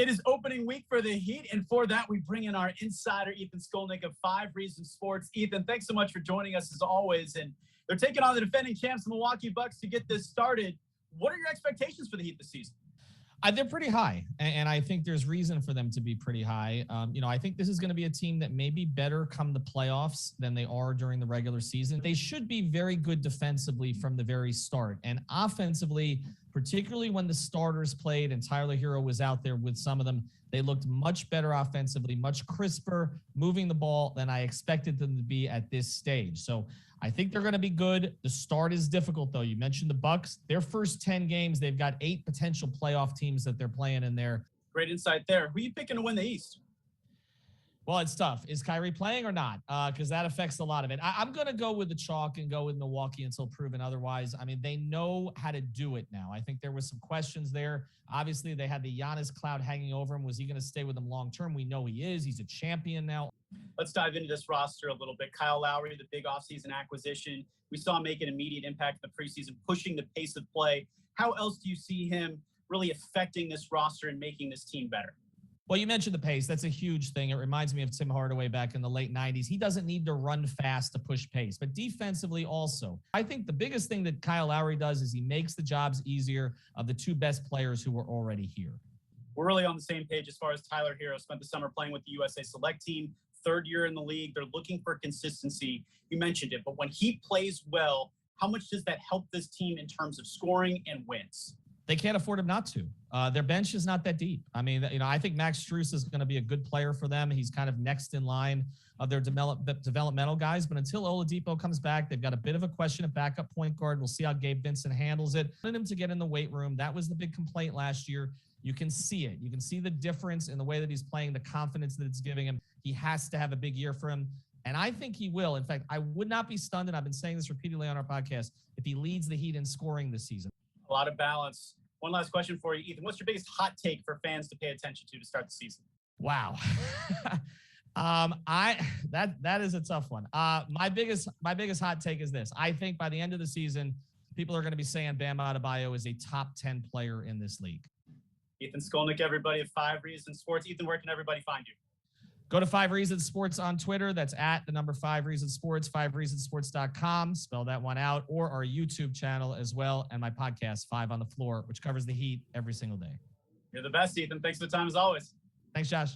It is opening week for the Heat, and for that, we bring in our insider, Ethan Skolnick of 5SportsXtra. Ethan, thanks so much for joining us as always. And they're taking on the defending champs, the Milwaukee Bucks, to get this started. What are your expectations for the Heat this season? They're pretty high, and I think there's reason for them to be pretty high. I think this is going to be a team that may be better come the playoffs than they are during the regular season. They should be very good defensively from the very start, and offensively, particularly when the starters played and Tyler Hero was out there with some of them, they looked much better offensively, much crisper, moving the ball than I expected them to be at this stage. So I think they're going to be good. The start is difficult, though. You mentioned the Bucks. Their first 10 games, they've got 8 potential playoff teams that they're playing in there. Great insight there. Who are you picking to win the East? Well, it's tough. Is Kyrie playing or not? Because that affects a lot of it. I'm going to go with the chalk and go with Milwaukee until proven otherwise. I mean, they know how to do it now. I think there was some questions there. Obviously, they had the Giannis cloud hanging over him. Was he going to stay with them long term? We know he is. He's a champion now. Let's dive into this roster a little bit. Kyle Lowry, the big offseason acquisition. We saw him make an immediate impact in the preseason, pushing the pace of play. How else do you see him really affecting this roster and making this team better? Well, you mentioned the pace. That's a huge thing. It reminds me of Tim Hardaway back in the late 90s. He doesn't need to run fast to push pace, but defensively also. I think the biggest thing that Kyle Lowry does is he makes the jobs easier of the 2 best players who were already here. We're really on the same page as far as Tyler Hero spent the summer playing with the USA Select team, 3rd year in the league. They're looking for consistency. You mentioned it, but when he plays well, how much does that help this team in terms of scoring and wins? They can't afford him not to. Their bench is not that deep. I mean, I think Max Strus is going to be a good player for them. He's kind of next in line of their developmental guys. But until Oladipo comes back, they've got a bit of a question at backup point guard. We'll see how Gabe Vincent handles it. Wanted him to get in the weight room. That was the big complaint last year. You can see it. You can see the difference in the way that he's playing, the confidence that it's giving him. He has to have a big year for him. And I think he will. In fact, I would not be stunned, and I've been saying this repeatedly on our podcast, if he leads the Heat in scoring this season. A lot of balance. One last question for you, Ethan. What's your biggest hot take for fans to pay attention to start the season? Wow. That is a tough one. My biggest hot take is this. I think by the end of the season, people are going to be saying Bam Adebayo is a top 10 player in this league. Ethan Skolnick, everybody at 5SportsXtra. Ethan, where can everybody find you? Go to 5SportsXtra on Twitter. That's at the number 5SportsXtra, 5SportsXtra.com. Spell that one out. Or our YouTube channel as well. And my podcast, 5 on the Floor, which covers the Heat every single day. You're the best, Ethan. Thanks for the time as always. Thanks, Josh.